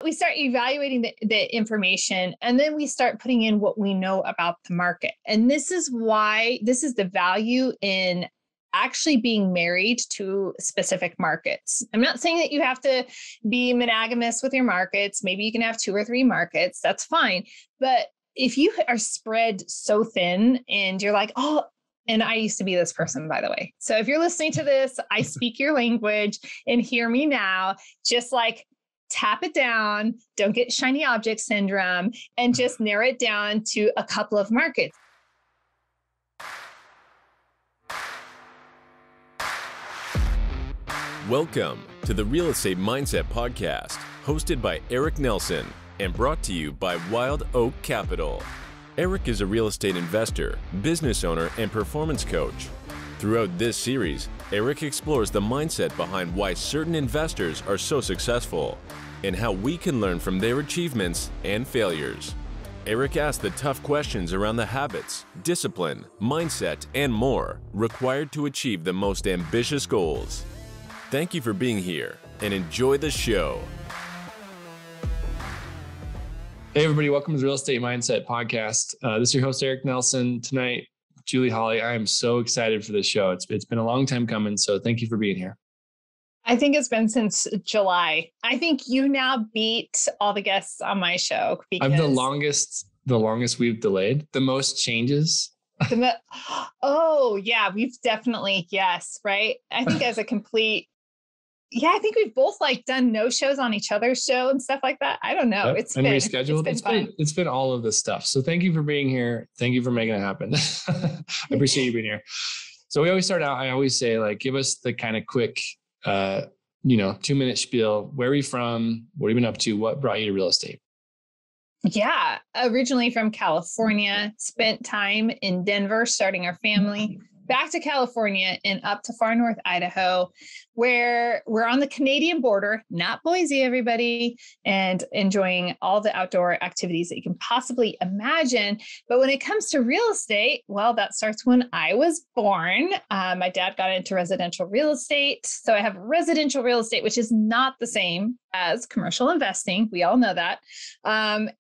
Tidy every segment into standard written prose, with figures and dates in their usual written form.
We start evaluating the information, and then we start putting in what we know about the market. And this is the value in actually being married to specific markets. I'm not saying that you have to be monogamous with your markets. Maybe you can have 2 or 3 markets. That's fine. But if you are spread so thin and you're like, oh, and I used to be this person, by the way. So if you're listening to this, I speak your language and hear me now, just like tap it down, don't get shiny object syndrome, and just narrow it down to a couple of markets. Welcome to the Real Estate Mindset Podcast, hosted by Eric Nelson and brought to you by Wild Oak Capital. Eric is a real estate investor, business owner, and performance coach. Throughout this series, Eric explores the mindset behind why certain investors are so successful and how we can learn from their achievements and failures. Eric asks the tough questions around the habits, discipline, mindset, and more required to achieve the most ambitious goals. Thank you for being here and enjoy the show. Hey, everybody. Welcome to the Real Estate Mindset Podcast. This is your host, Eric Nelson. Tonight, Julie Holly. I am so excited for this show. It's been a long time coming, so thank you for being here. I think it's been since July. I think you now beat all the guests on my show. Because I'm the longest we've delayed, the most changes. Oh, yeah, we've definitely, yes, right? I think as a complete, I think we've both done no shows on each other's show and stuff like that. I don't know. Yep. It's been rescheduled. It's been all of this stuff. So thank you for being here. Thank you for making it happen. I appreciate you being here. So we always start out, I always say, give us the kind of quick, 2-minute spiel. Where are you from? What have you been up to? What brought you to real estate? Yeah, originally from California, spent time in Denver, starting our family, back to California and up to far north Idaho, where we're on the Canadian border, not Boise, everybody, and enjoying all the outdoor activities that you can possibly imagine. But when it comes to real estate, well, that starts when I was born. My dad got into residential real estate. So I have residential real estate, which is not the same as commercial investing. We all know that.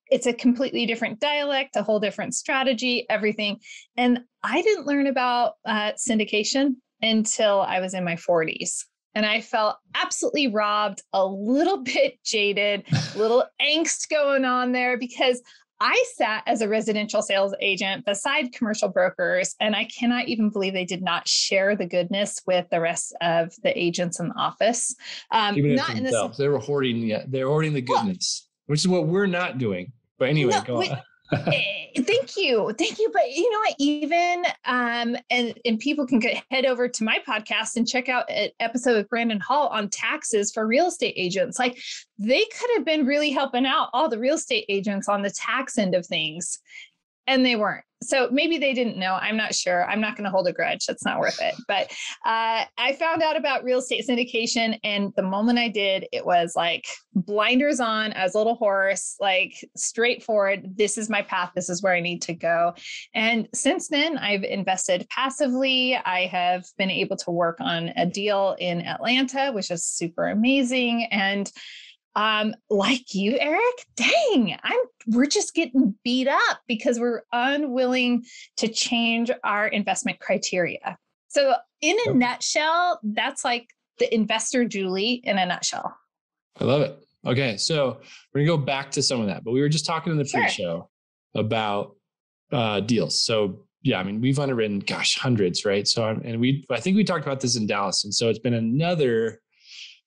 It's a completely different dialect, a whole different strategy, everything. And I didn't learn about syndication until I was in my 40s. And I felt absolutely robbed, a little bit jaded, little angst going on there because I sat as a residential sales agent beside commercial brokers, and I cannot even believe they did not share the goodness with the rest of the agents in the office. Not in themselves. They were hoarding the goodness, which is what we're not doing. But anyway, go on. Thank you. But you know what, even, and people can head over to my podcast and check out an episode with Brandon Hall on taxes for real estate agents. They could have been really helping out all the real estate agents on the tax end of things, and they weren't. So maybe they didn't know. I'm not sure. I'm not going to hold a grudge. That's not worth it. But I found out about real estate syndication. And the moment I did, it was blinders on as a little horse, straightforward. This is my path. This is where I need to go. And since then, I've invested passively. I have been able to work on a deal in Atlanta, which is super amazing. And like you, Eric, dang, we're just getting beat up because we're unwilling to change our investment criteria. So in a nutshell, that's the investor Julie in a nutshell. I love it. Okay. So we're going to go back to some of that, but we were just talking in the pre-show about deals. So yeah, we've underwritten, hundreds, right? So, I think we talked about this in Dallas. And so it's been another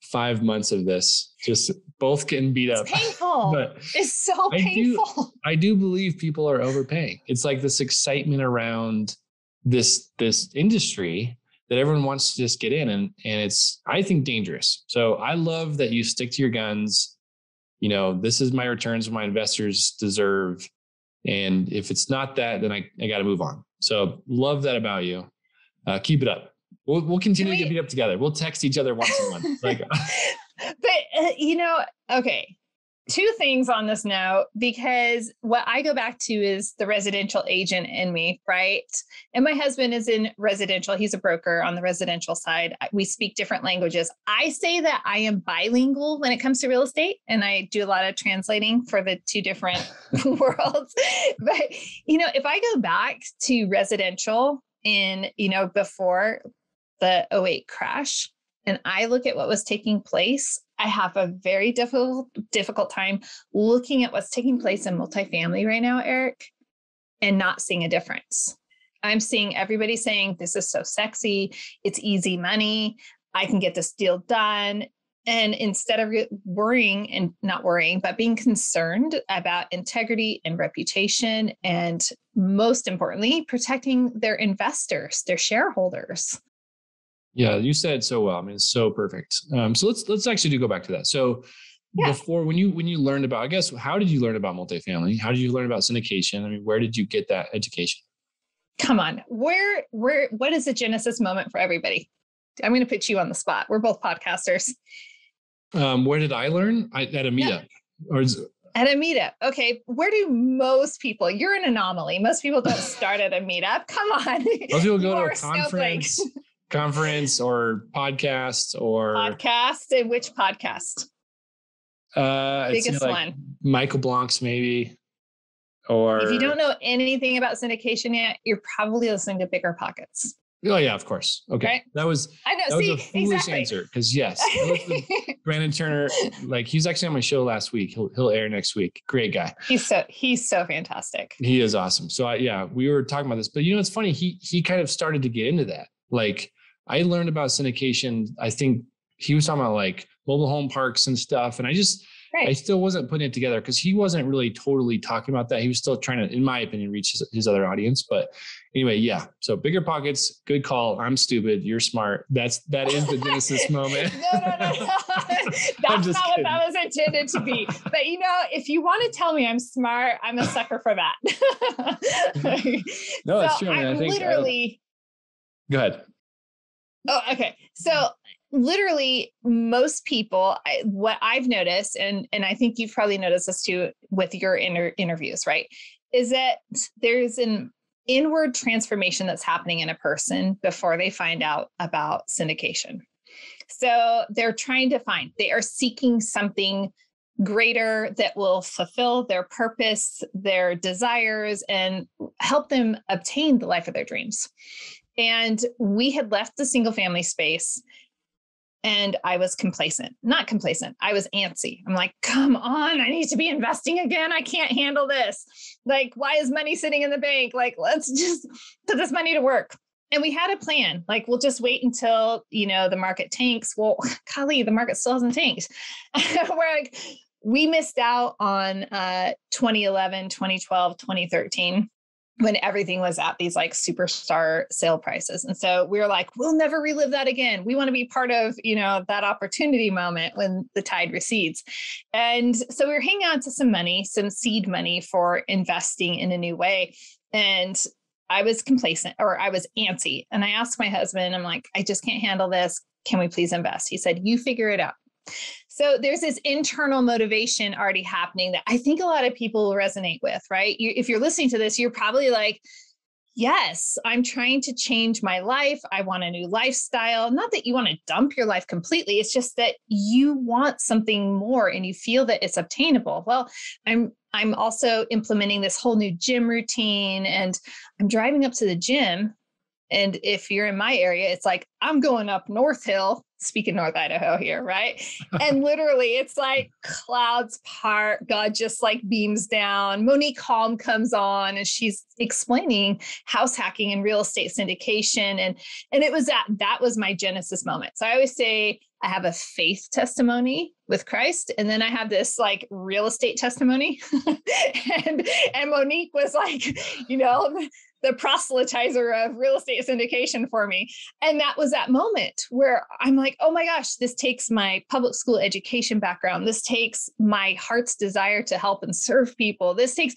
5 months of this, just both getting beat up. It's painful. But it's so painful. I do believe people are overpaying. It's this excitement around this industry that everyone wants to just get in. And it's, I think, dangerous. So I love that you stick to your guns. This is my returns my investors deserve. And if it's not that, then I got to move on. So love that about you. Keep it up. We'll continue to get beat up together. We'll text each other once a month. But, okay. two things on this note, because what I go back to is the residential agent in me, right? And my husband is in residential. He's a broker on the residential side. We speak different languages. I say that I am bilingual when it comes to real estate, and I do a lot of translating for the two different worlds. But, if I go back to residential in, before the '08 crash, and I look at what was taking place, I have a very difficult time looking at what's taking place in multifamily right now, Eric, and not seeing a difference. I'm seeing everybody saying, this is so sexy. It's easy money. I can get this deal done. And instead of worrying and not worrying, but being concerned about integrity and reputation, and most importantly, protecting their investors, their shareholders. Yeah, you said so well. I mean, it's so perfect. So let's actually go back to that. So before, when you learned about, I guess, how did you learn about multifamily? How did you learn about syndication? I mean, where did you get that education? Come on, what is the genesis moment for everybody? I'm going to put you on the spot. We're both podcasters. Where did I learn? At a meetup, At a meetup. Okay. Where do most people, you're an anomaly. Most people don't start at a meetup. Come on. Most people go to a conference or podcast or podcast. And which podcast? Biggest one. Michael Blanc's maybe. Or if you don't know anything about syndication yet, you're probably listening to Bigger Pockets. Oh yeah, of course. Okay. Right? That was a foolish answer. Because yes, Brandon Turner, he was actually on my show last week. He'll air next week. Great guy. He's so fantastic. He is awesome. So we were talking about this, but it's funny. He kind of started to get into that. I learned about syndication. I think he was talking about mobile home parks and stuff. And I still wasn't putting it together because he wasn't really totally talking about that. He was still trying to, in my opinion, reach his other audience. But anyway, yeah. So Bigger Pockets, good call. I'm stupid. You're smart. That is the genesis moment. No. That's not kidding. What that was intended to be. But if you want to tell me I'm smart, I'm a sucker for that. No, it's true. I think literally. Go ahead. Oh, okay. So literally most people, what I've noticed, and I think you've probably noticed this too with your interviews, right? Is that there's an inward transformation that's happening in a person before they find out about syndication. So they are seeking something greater that will fulfill their purpose, their desires, and help them obtain the life of their dreams. And we had left the single family space, and I was not complacent. I was antsy. I'm like, come on, I need to be investing again. I can't handle this. Why is money sitting in the bank? Let's just put this money to work. And we had a plan. We'll just wait until, the market tanks. Well, golly, the market still hasn't tanked. We missed out on 2011, 2012, 2013. When everything was at these superstar sale prices. And so we were like, we'll never relive that again. We want to be part of, that opportunity moment when the tide recedes. And so we were hanging on to some money, some seed money for investing in a new way. And I was complacent, or I was antsy. And I asked my husband, I'm like, I just can't handle this. Can we please invest? He said, you figure it out. So there's this internal motivation already happening that I think a lot of people will resonate with, right? If you're listening to this, you're probably like, yes, I'm trying to change my life. I want a new lifestyle. Not that you want to dump your life completely. It's just that you want something more and you feel that it's obtainable. Well, I'm also implementing this whole new gym routine, and I'm driving up to the gym. And if you're in my area, it's I'm going up North Hill, speaking North Idaho here, right? And literally it's clouds part, God just beams down. Monique Holm comes on and she's explaining house hacking and real estate syndication. And it was that was my genesis moment. So I always say I have a faith testimony with Christ, and then I have this real estate testimony. and Monique was the proselytizer of real estate syndication for me. And that was that moment where I'm like, oh my gosh, this takes my public school education background. This takes my heart's desire to help and serve people. This takes,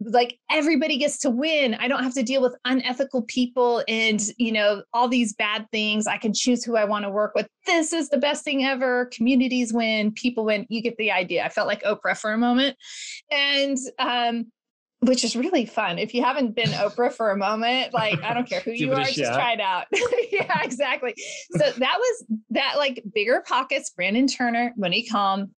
like, everybody gets to win. I don't have to deal with unethical people and, all these bad things. I can choose who I want to work with. This is the best thing ever. Communities win, people win. You get the idea. I felt like Oprah for a moment. And, which is really fun. If you haven't been Oprah for a moment, like, I don't care who you are, just try it out. Yeah, exactly. So that was that, like, Bigger Pockets, Brandon Turner, Monique Halm.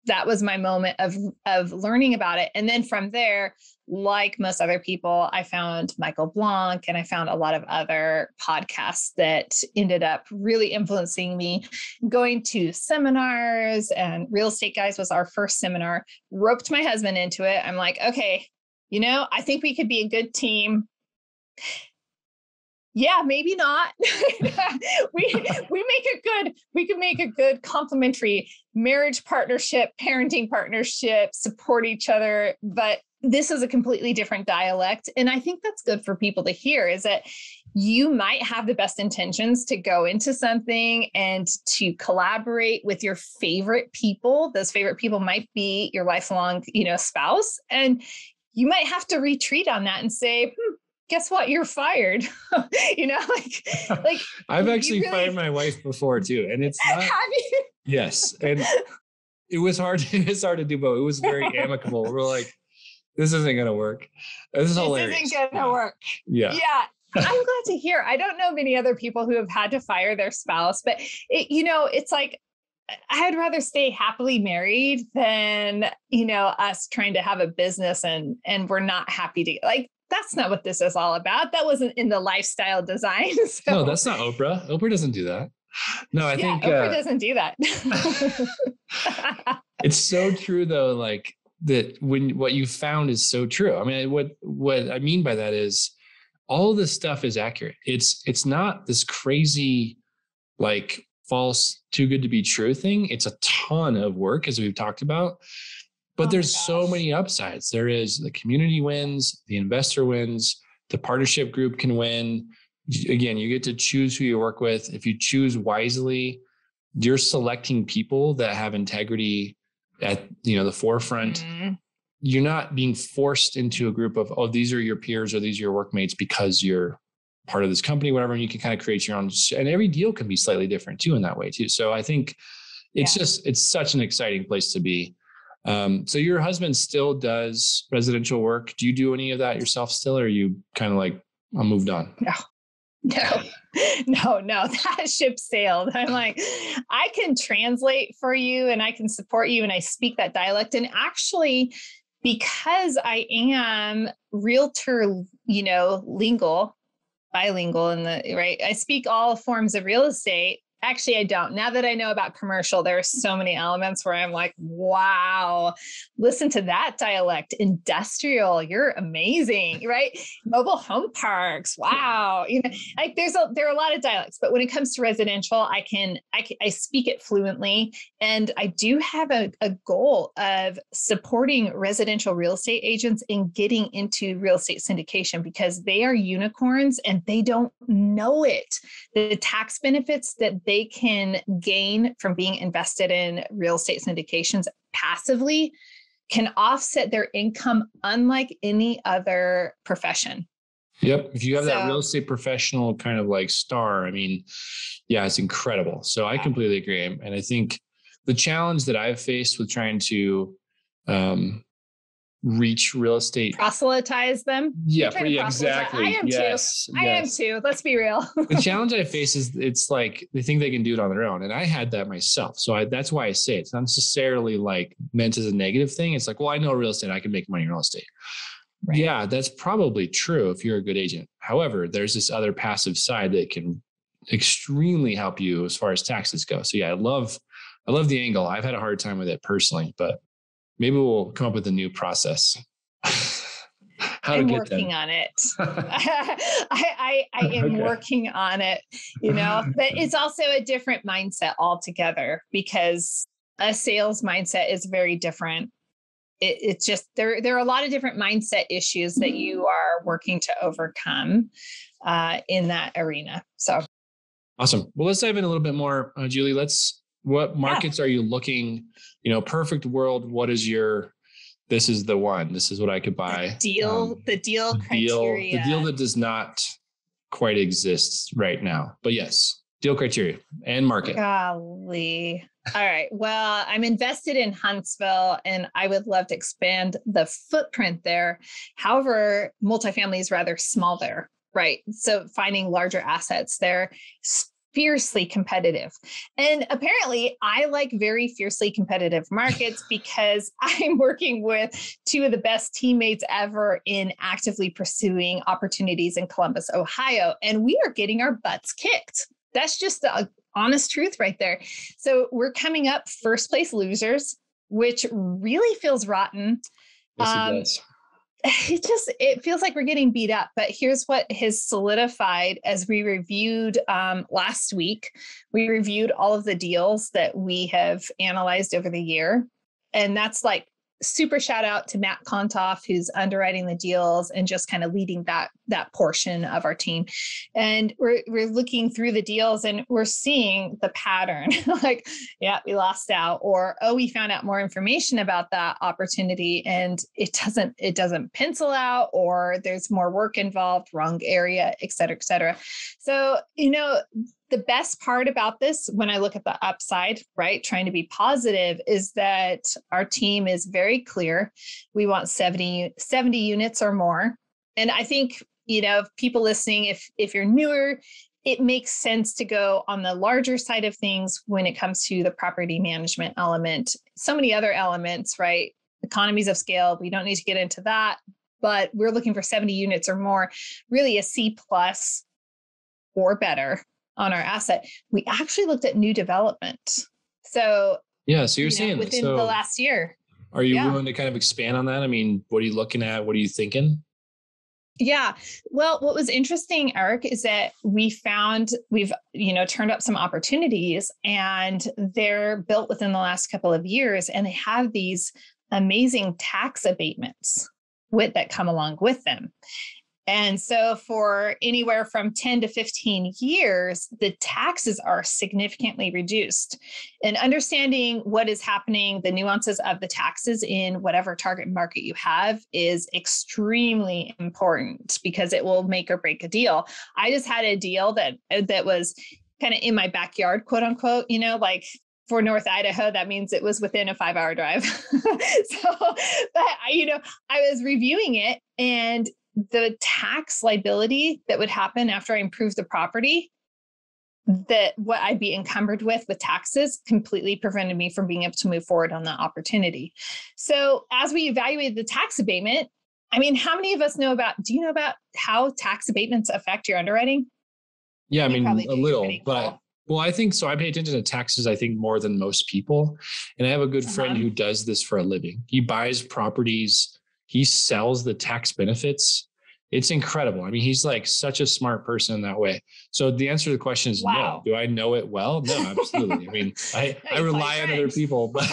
That was my moment of learning about it. And then from there, like most other people, I found Michael Blanc and I found a lot of other podcasts that ended up really influencing me. Going to seminars, and Real Estate Guys was our first seminar, roped my husband into it. I'm like, okay, I think we could be a good team. Yeah, maybe not. we could make a good complementary marriage partnership, parenting partnership, support each other. But this is a completely different dialect. And I think that's good for people to hear, is that you might have the best intentions to go into something and to collaborate with your favorite people. Those favorite people might be your lifelong, spouse. And you might have to retreat on that and say, guess what? You're fired. Like I've actually fired my wife before too. And it's not, have you? Yes. And it was hard. It's hard to do both. It was very amicable. We're like, this isn't going to work. This is hilarious. This isn't going to work. Yeah. Yeah. I'm glad to hear. I don't know many other people who have had to fire their spouse, but it's like, I'd rather stay happily married than, us trying to have a business and we're not happy to, like, that's not what this is all about. That wasn't in the lifestyle design. So. No, that's not Oprah. Oprah doesn't do that. No, I think Oprah doesn't do that. It's so true though. Like that when what you found is so true. I mean, what I mean by that is all of this stuff is accurate. It's not this crazy, like, false, too good to be true thing. It's a ton of work, as we've talked about, but there's so many upsides. There is the community wins, the investor wins, the partnership group can win. Again, you get to choose who you work with. If you choose wisely, you're selecting people that have integrity at, the forefront. Mm-hmm. You're not being forced into a group of, oh, these are your peers or these are your workmates because you're part of this company, whatever, and you can kind of create your own, and every deal can be slightly different too in that way too. So I think it's such an exciting place to be. So your husband still does residential work. Do you do any of that yourself still? Or are you kind of like, I moved on? No, that ship sailed. I'm like, I can translate for you and I can support you and I speak that dialect. And actually, because I am realtor, bilingual right. I speak all forms of real estate. Actually, I don't. Now that I know about commercial, there are so many elements where I'm like, wow, listen to that dialect. Industrial, you're amazing, right? Mobile home parks, wow. Like there are a lot of dialects, but when it comes to residential, I speak it fluently. And I do have a goal of supporting residential real estate agents in getting into real estate syndication, because they are unicorns and they don't know it. The tax benefits that they can gain from being invested in real estate syndications passively can offset their income unlike any other profession. Yep. If you have that real estate professional kind of like star, I mean, yeah, it's incredible. So I completely agree. And I think the challenge that I've faced with trying to reach real estate, proselytize them. Yeah, exactly. I am too. I am too. Let's be real. The challenge I face is it's like they think they can do it on their own, and I had that myself. So that's why I say it's not necessarily like meant as a negative thing. It's like, well, I know real estate, I can make money in real estate. Right. Yeah, that's probably true if you're a good agent. However, there's this other passive side that can extremely help you as far as taxes go. So yeah, I love the angle. I've had a hard time with it personally, but maybe we'll come up with a new process. I'm working on it. I am working on it, but it's also a different mindset altogether, because a sales mindset is very different it's just, there are a lot of different mindset issues that you are working to overcome in that arena. So. Awesome. Well, let's dive in a little bit more, Julie. What markets are you looking, perfect world? What is this is the one, this is what I could buy. The deal criteria. The deal that does not quite exist right now, but yes, deal criteria and market. Golly. All right. Well, I'm invested in Huntsville and I would love to expand the footprint there. However, multifamily is rather small there. Right. So finding larger assets there, fiercely competitive. And apparently I like very fiercely competitive markets because I'm working with two of the best teammates ever in actively pursuing opportunities in Columbus, Ohio. And we are getting our butts kicked. That's just the honest truth right there. So we're coming up first place losers, which really feels rotten. Yes, it does. It feels like we're getting beat up, but here's what has solidified as we reviewed last week. We reviewed all of the deals that we have analyzed over the year. And that's like super shout out to Matt Kontoff, who's underwriting the deals and just kind of leading that portion of our team. And we're looking through the deals and we're seeing the pattern like, yeah, we lost out, or, oh, we found out more information about that opportunity and it doesn't pencil out, or there's more work involved, wrong area, et cetera, et cetera. So, the best part about this, when I look at the upside, right, trying to be positive, is that our team is very clear. We want 70 units or more. And I think, people listening, if you're newer, it makes sense to go on the larger side of things when it comes to the property management element. So many other elements, right? Economies of scale. We don't need to get into that, but we're looking for 70 units or more, really a C+ or better on our asset. We actually looked at new development. So yeah, so you're saying within the last year. Are you willing to kind of expand on that? I mean, what are you looking at? What are you thinking? Yeah. Well, what was interesting, Eric, is that we've turned up some opportunities and they're built within the last couple of years, and they have these amazing tax abatements that come along with them. And so for anywhere from 10 to 15 years, the taxes are significantly reduced. And understanding what is happening, the nuances of the taxes in whatever target market you have is extremely important because it will make or break a deal. I just had a deal that was kind of in my backyard, quote unquote, like for North Idaho, that means it was within a 5-hour drive. I was reviewing it, and the tax liability that would happen after I improved the property, that what I'd be encumbered with taxes, completely prevented me from being able to move forward on that opportunity. So as we evaluated the tax abatement, I mean, how many of us do you know about how tax abatements affect your underwriting? Yeah, I mean, a little, but well, I think so. I pay attention to taxes, I think, more than most people. And I have a good friend who does this for a living. He buys properties, he sells the tax benefits. It's incredible. I mean, he's like such a smart person in that way. So the answer to the question is no. Do I know it well? No, absolutely. I mean, I rely on other people, but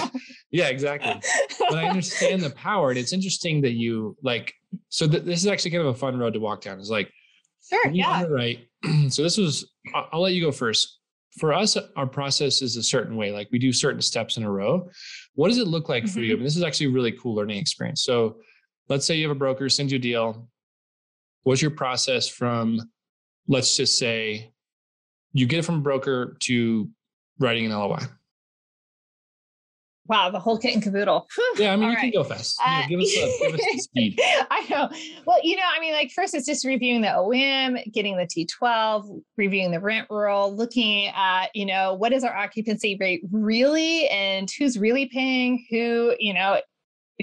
yeah, exactly. But I understand the power. And it's interesting that you this is actually kind of a fun road to walk down. It's like, sure, yeah. Right. So I'll let you go first. For us, our process is a certain way. Like we do certain steps in a row. What does it look like for you? I mean, this is actually a really cool learning experience. So let's say you have a broker send you a deal. What's your process from, let's just say you get it from a broker to writing an LOI? Wow, the whole kit and caboodle. Yeah, I mean, you can go fast. Give us the speed. I know. Well, first it's just reviewing the OM, getting the T12, reviewing the rent roll, looking at, what is our occupancy rate really, and who's really paying,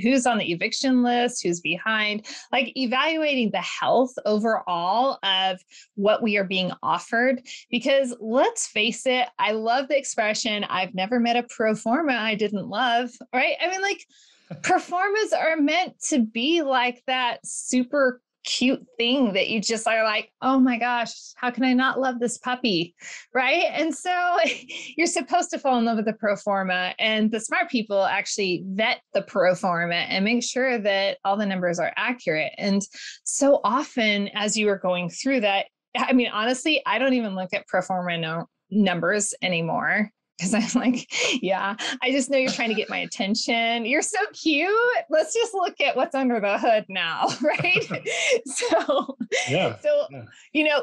who's on the eviction list, who's behind, like evaluating the health overall of what we are being offered. Because let's face it, I love the expression, I've never met a pro forma I didn't love, right? I mean, pro formas are meant to be like that super cute thing that you just are like, oh my gosh, how can I not love this puppy? Right. And so you're supposed to fall in love with the pro forma, and the smart people actually vet the pro forma and make sure that all the numbers are accurate. And so often as you are going through that, I mean, honestly, I don't even look at pro forma numbers anymore. Because I'm like, yeah, I just know you're trying to get my attention. You're so cute. Let's just look at what's under the hood now, right? Yeah.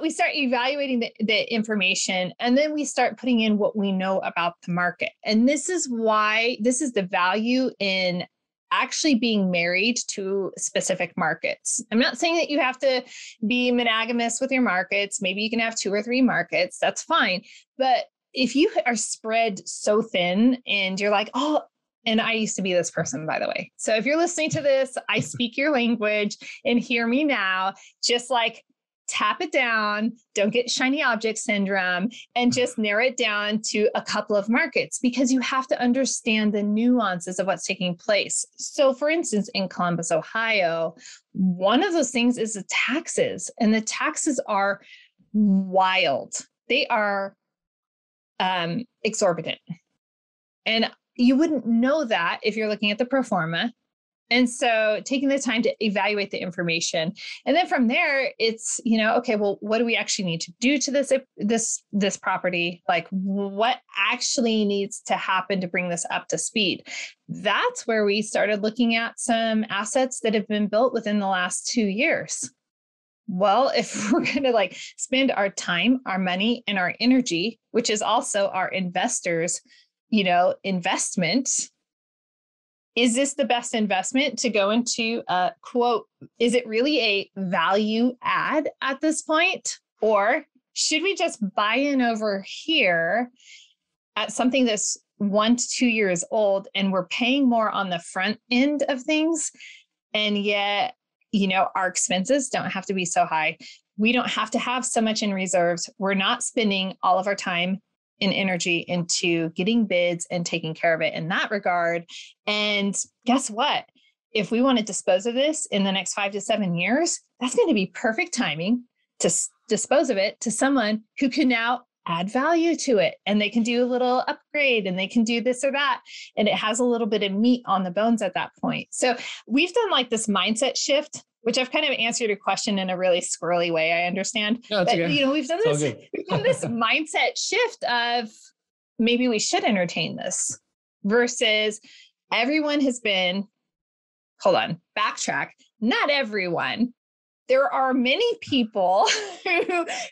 We start evaluating the information, and then we start putting in what we know about the market. And this is the value in actually being married to specific markets. I'm not saying that you have to be monogamous with your markets. Maybe you can have 2 or 3 markets. That's fine. But if you are spread so thin and you're like, oh, and I used to be this person, by the way. So if you're listening to this, I speak your language and hear me now, just like tap it down, don't get shiny object syndrome, and just narrow it down to a couple of markets, because you have to understand the nuances of what's taking place. So for instance, in Columbus, Ohio, one of those things is the taxes, and the taxes are wild. They are exorbitant. And you wouldn't know that if you're looking at the pro forma. And so taking the time to evaluate the information. And then from there, it's, okay, well, what do we actually need to do to this property? Like, what actually needs to happen to bring this up to speed? That's where we started looking at some assets that have been built within the last 2 years. Well, if we're going to spend our time, our money, and our energy, which is also our investors, investment, is this the best investment to go into quote, is it really a value add at this point? Or should we just buy in over here at something that's 1 to 2 years old, and we're paying more on the front end of things, and yet our expenses don't have to be so high. We don't have to have so much in reserves. We're not spending all of our time and energy into getting bids and taking care of it in that regard. And guess what? If we want to dispose of this in the next 5 to 7 years, that's going to be perfect timing to dispose of it to someone who can now add value to it. And they can do a little upgrade, and they can do this or that. And it has a little bit of meat on the bones at that point. So we've done this mindset shift, which I've kind of answered your question in a really squirrely way. I understand. Yeah, but okay. we've done this mindset shift of maybe we should entertain this, versus everyone has been, backtrack. Not everyone. There are many people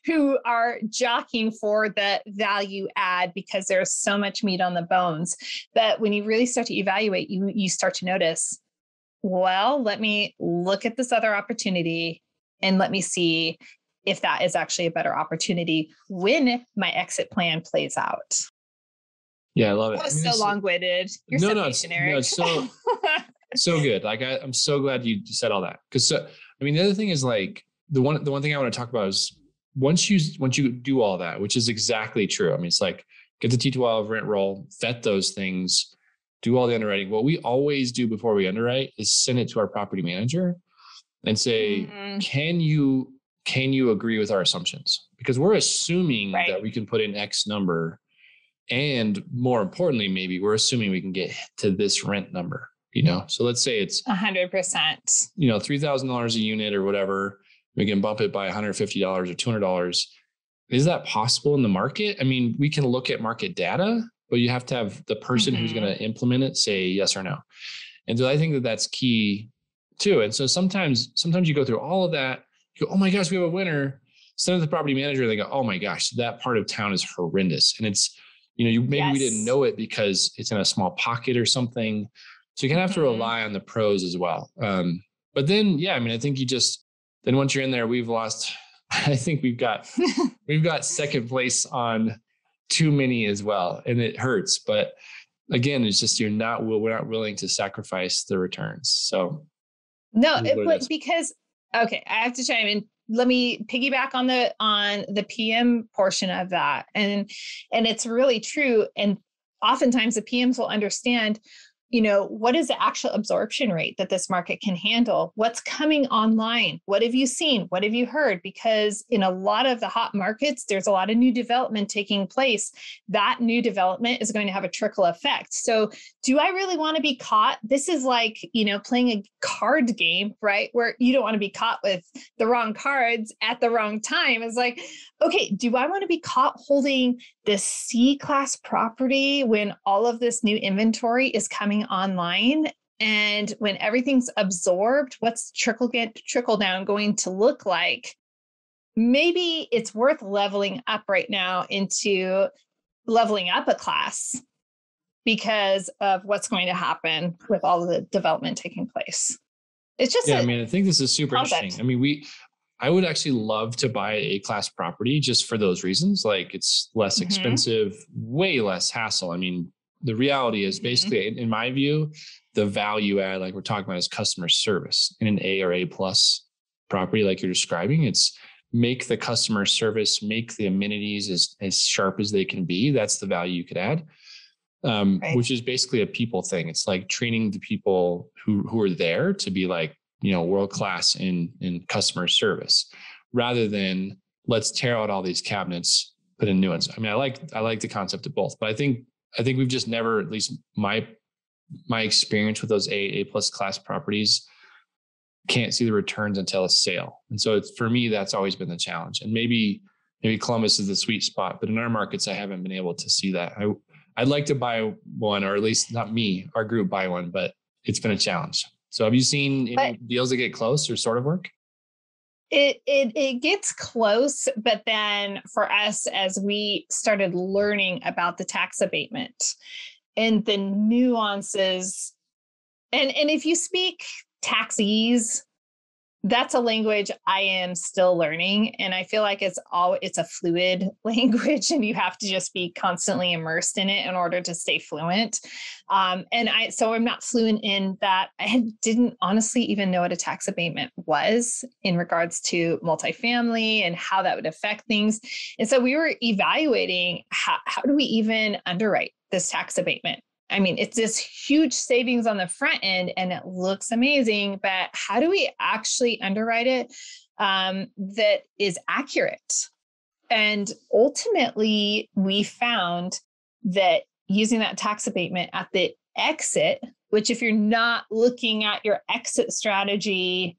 who are jockeying for the value add because there's so much meat on the bones. But when you really start to evaluate, you start to notice, well, let me look at this other opportunity and let me see if that is actually a better opportunity when my exit plan plays out. Yeah, I love it. That was so long-winded. You're so patient, Eric. No, it's so good. I'm so glad you said all that. Because the other thing is the one thing I want to talk about is once you do all that, which is exactly true. It's get the T12, rent roll, vet those things, do all the underwriting. What we always do before we underwrite is send it to our property manager and say, can you agree with our assumptions? Because we're assuming that we can put in X number. And more importantly, maybe we're assuming we can get to this rent number, So let's say it's 100%, $3,000 a unit or whatever. We can bump it by $150 or $200. Is that possible in the market? We can look at market data, but you have to have the person who's going to implement it say yes or no. And so I think that that's key too. And so sometimes you go through all of that. You go, oh my gosh, we have a winner. Send it to the property manager. They go, oh my gosh, that part of town is horrendous. And it's, maybe we didn't know it because it's in a small pocket or something. So you kind of have to rely on the pros as well. But then, I think then once you're in there, I think we've got second place on too many as well. And it hurts, but again, it's just, we're not willing to sacrifice the returns. So no, because, okay, I have to chime in. Let me piggyback on the PM portion of that. And it's really true. And oftentimes the PMs will understand, what is the actual absorption rate that this market can handle? What's coming online? What have you seen? What have you heard? Because in a lot of the hot markets, there's a lot of new development taking place. That new development is going to have a trickle effect. So do I really want to be caught? This is like, playing a card game, right? Where you don't want to be caught with the wrong cards at the wrong time. It's like, okay, do I want to be caught holding this C-class property when all of this new inventory is coming online? And when everything's absorbed, what's trickle down going to look like? Maybe it's worth leveling up right now into leveling up a class because of what's going to happen with all of the development taking place. It's just, I think this is super interesting. I would actually love to buy a class property just for those reasons. Like it's less expensive, way less hassle. The reality is basically, in my view, the value add, like we're talking about, is customer service in an A or A plus property, like you're describing. It's make the customer service, make the amenities as sharp as they can be. That's the value you could add, which is basically a people thing. It's like training the people who are there to be like, world-class in customer service, rather than let's tear out all these cabinets, put in new ones. I like the concept of both, but I think we've just never, at least my experience with those A plus class properties, can't see the returns until a sale. And so for me, that's always been the challenge. And maybe Columbus is the sweet spot, but in our markets, I haven't been able to see that. I'd like to buy one, or at least not me, our group buy one, but it's been a challenge. So have you seen any deals that get close or sort of work? It gets close, but then for us, as we started learning about the tax abatement and the nuances, and if you speak taxese, that's a language I am still learning. And I feel like it's a fluid language, and you have to just be constantly immersed in it in order to stay fluent. So I'm not fluent in that. I didn't honestly even know what a tax abatement was in regards to multifamily and how that would affect things. And so we were evaluating how do we even underwrite this tax abatement? It's this huge savings on the front end and it looks amazing, but how do we actually underwrite it that is accurate? And ultimately, we found that using that tax abatement at the exit, which if you're not looking at your exit strategy,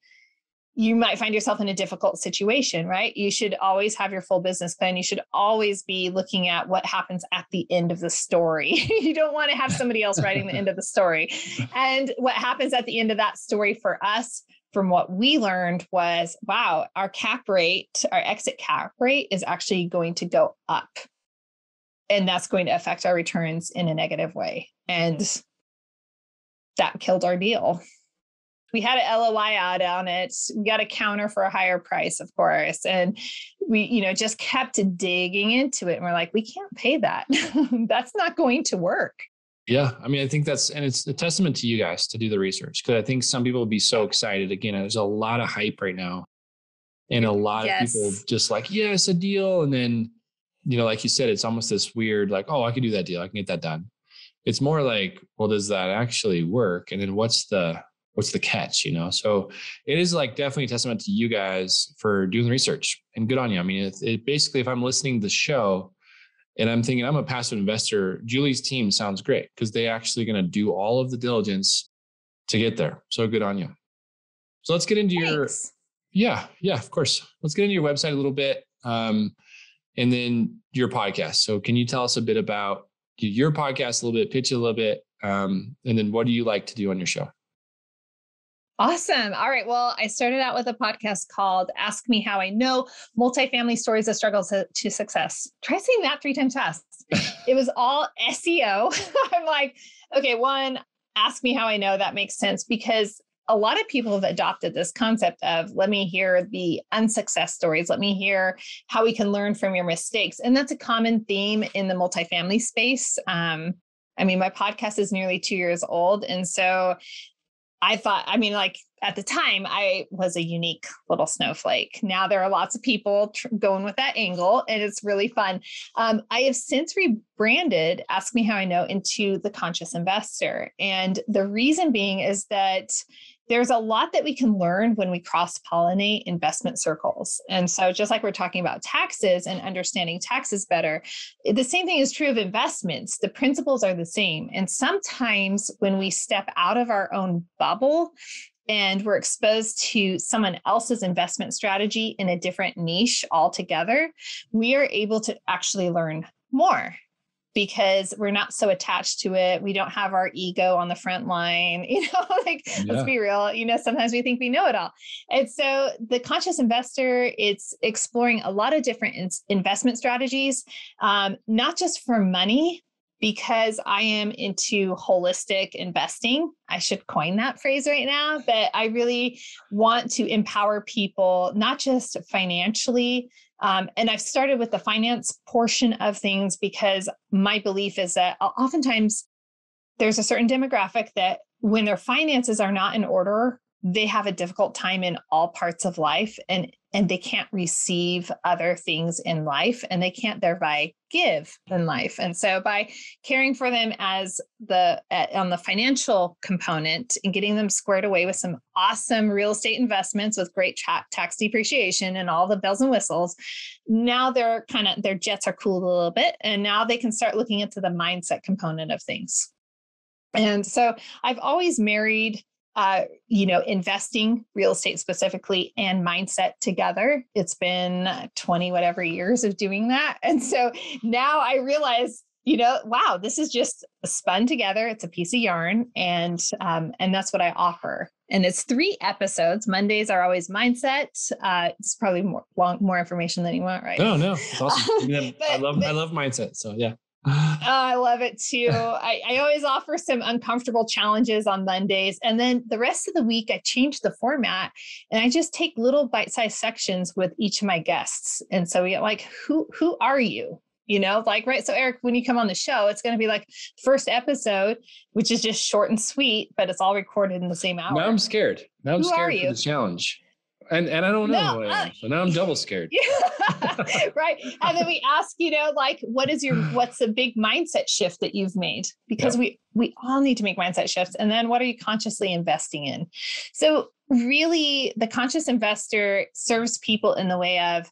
you might find yourself in a difficult situation, right? You should always have your full business plan. You should always be looking at what happens at the end of the story. You don't want to have somebody else writing the end of the story. And what happens at the end of that story for us, from what we learned, was, wow, our exit cap rate is actually going to go up. And that's going to affect our returns in a negative way. And that killed our deal. We had an LOI out on it. We got a counter for a higher price, of course. And we, just kept digging into it. And we're like, we can't pay that. That's not going to work. Yeah. I think and it's a testament to you guys to do the research, because I think some people will be so excited. Again, there's a lot of hype right now. And a lot of people just like, yes, a deal. And then, like you said, it's almost this weird, like, oh, I can do that deal. I can get that done. It's more like, well, does that actually work? And then what's the catch, So it is like definitely a testament to you guys for doing the research, and good on you. It basically, if I'm listening to the show and I'm thinking I'm a passive investor, Julie's team sounds great because they actually going to do all of the diligence to get there. So good on you. So let's get into yeah, of course. Let's get into your website a little bit. And then your podcast. So can you tell us a bit about your podcast, a little bit, pitch it a little bit. And then what do you like to do on your show? Awesome. All right. Well, I started out with a podcast called Ask Me How I Know, Multifamily Stories of Struggle to Success. Try saying that 3 times fast. It was all SEO. I'm like, okay, one, ask me how I know. That makes sense, because a lot of people have adopted this concept of, let me hear the unsuccess stories. Let me hear how we can learn from your mistakes. And that's a common theme in the multifamily space. My podcast is nearly 2 years old. And so I thought, I mean, like at the time, I was a unique little snowflake. Now there are lots of people going with that angle, and it's really fun. I have since rebranded Ask Me How I Know into the Conscious Investor. And the reason being is that there's a lot that we can learn when we cross-pollinate investment circles. And so just like we're talking about taxes and understanding taxes better, the same thing is true of investments. The principles are the same. And sometimes when we step out of our own bubble and we're exposed to someone else's investment strategy in a different niche altogether, we are able to actually learn more, because we're not so attached to it. We don't have our ego on the front line, let's be real, sometimes we think we know it all. And so the conscious investor, it's exploring a lot of different investment strategies, not just for money, because I am into holistic investing. I should coin that phrase right now, but I really want to empower people, not just financially. And I've started with the finance portion of things because my belief is that oftentimes there's a certain demographic that when their finances are not in order, they have a difficult time in all parts of life, and they can't receive other things in life, and they can't thereby give in life. And so by caring for them as on the financial component and getting them squared away with some awesome real estate investments with great tax depreciation and all the bells and whistles, now their jets are cooled a little bit, and now they can start looking into the mindset component of things. And so I've always married investing, real estate specifically, and mindset together. It's been 20 whatever years of doing that. And so now I realize, wow, this is just spun together. It's a piece of yarn. And that's what I offer. And it's 3 episodes. Mondays are always mindset. It's probably more information than you want, right? No, it's awesome. I love mindset. So yeah. Oh, I love it too. I always offer some uncomfortable challenges on Mondays. And then the rest of the week, I change the format and I just take little bite-sized sections with each of my guests. And so we get like, who are you? Right. So Eric, when you come on the show, it's going to be like first episode, which is just short and sweet, but it's all recorded in the same hour. Now I'm scared. Who scared are for you? the challenge. And I don't know who I am. So now I'm double scared. Right. And then we ask, what's the big mindset shift that you've made? Because we all need to make mindset shifts. And then what are you consciously investing in? So really the conscious investor serves people in the way of,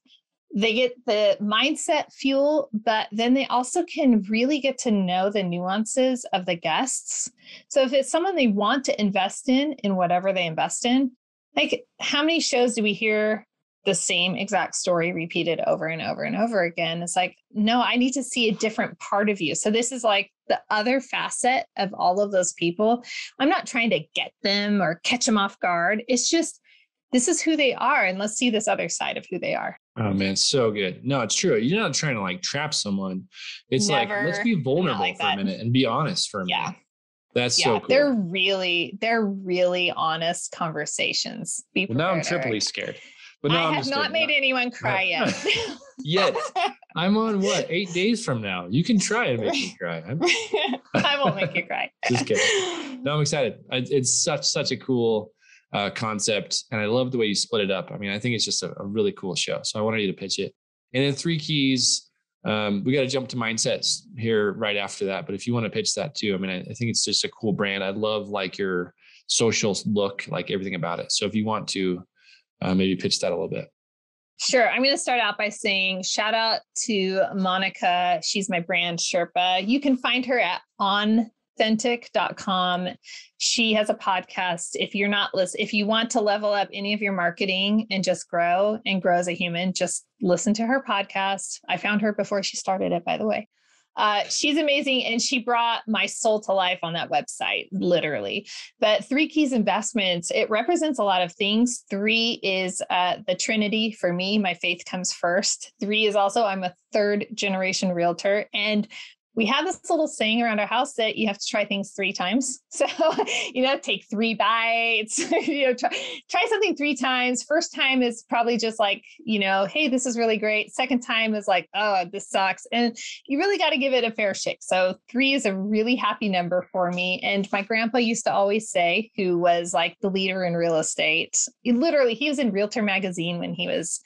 they get the mindset fuel, but then they also can really get to know the nuances of the guests. So if it's someone they want to invest in whatever they invest in, like how many shows do we hear the same exact story repeated over and over and over again? It's like, no, I need to see a different part of you. So this is like the other facet of all of those people. I'm not trying to get them or catch them off guard. It's just, this is who they are. And let's see this other side of who they are. Oh man, so good. No, it's true. You're not trying to like trap someone. It's Never, like, let's be vulnerable like for a minute and be honest for a minute. That's so cool. They're really honest conversations. Well, now I'm triply scared. But I have not made anyone cry yet. Yet. I'm on 8 days from now. You can try and make me cry. I won't make you cry. Just kidding. No, I'm excited. It's such a cool concept. And I love the way you split it up. I mean, I think it's just a really cool show. So I wanted you to pitch it. And then 3 keys. We got to jump to mindsets here right after that. But if you want to pitch that too, I mean, I think it's just a cool brand. I love like your social look, like everything about it. So if you want to maybe pitch that a little bit. Sure. I'm going to start out by saying shout out to Monica. She's my brand Sherpa. You can find her at authentic.com. She has a podcast. If you want to level up any of your marketing and just grow as a human, just listen to her podcast. I found her before she started it, by the way. She's amazing. And she brought my soul to life on that website, literally. But 3 Keys Investments, it represents a lot of things. 3 is the Trinity for me. My faith comes first. 3 is also, I'm a 3rd generation realtor. And we have this little saying around our house that you have to try things 3 times. So, take 3 bites, try something 3 times. First time is probably just like, hey, this is really great. Second time is like, oh, this sucks. And you really got to give it a fair shake. So 3 is a really happy number for me. And my grandpa used to always say, who was like the leader in real estate, he was in Realtor magazine when he was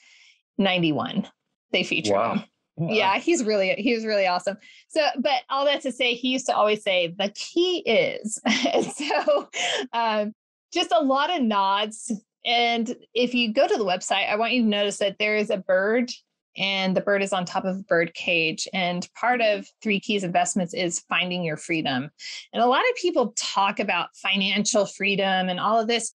91. They featured him. Wow. Yeah, he was really awesome. So, but all that to say, he used to always say, the key is, and so just a lot of nods. And if you go to the website, I want you to notice that there is a bird, and the bird is on top of a bird cage. And part of 3 Keys Investments is finding your freedom. And a lot of people talk about financial freedom and all of this.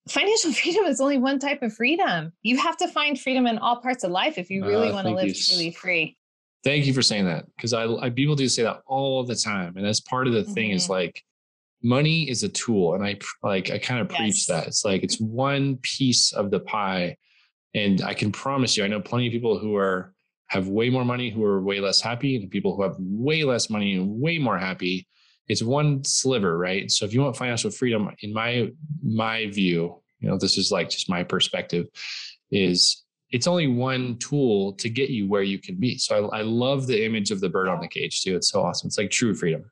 Financial freedom is only one type of freedom. You have to find freedom in all parts of life if you really want to live truly free. Thank you for saying that, because I people do say that all the time, and that's part of the thing is like money is a tool, and I kind of preach that. It's like it's one piece of the pie, and I can promise you, I know plenty of people who have way more money who are way less happy, and people who have way less money and way more happy. It's one sliver, right? So if you want financial freedom, in my view, this is like just my perspective, is it's only one tool to get you where you can be. So I love the image of the bird on the cage too. It's so awesome. It's like true freedom.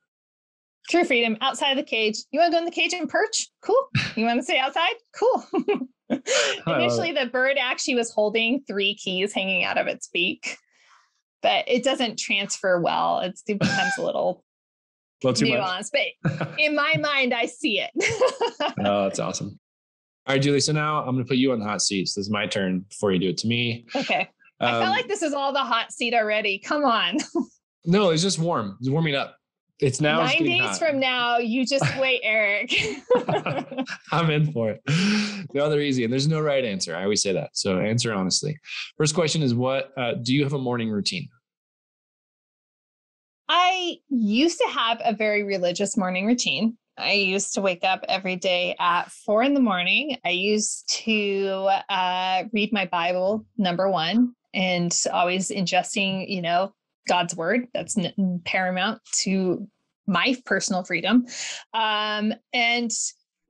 True freedom outside of the cage. You want to go in the cage and perch? Cool. You want to stay outside? Cool. Initially, the bird actually was holding 3 keys hanging out of its beak, but it doesn't transfer well. It becomes a little nuanced, but in my mind, I see it. Oh, that's awesome. All right, Julie. So now I'm going to put you on the hot seat. So this is my turn before you do it to me. Okay. I felt like this is all the hot seat already. Come on. No, it's just warm. It's warming up. It's now 9 days from now. You just wait, Eric. I'm in for it. No, they're easy. And there's no right answer. I always say that. So answer honestly. First question is, what do you have a morning routine? I used to have a very religious morning routine. I used to wake up every day at 4 a.m. I used to read my Bible, number one, and always ingesting, God's word. That's paramount to my personal freedom. And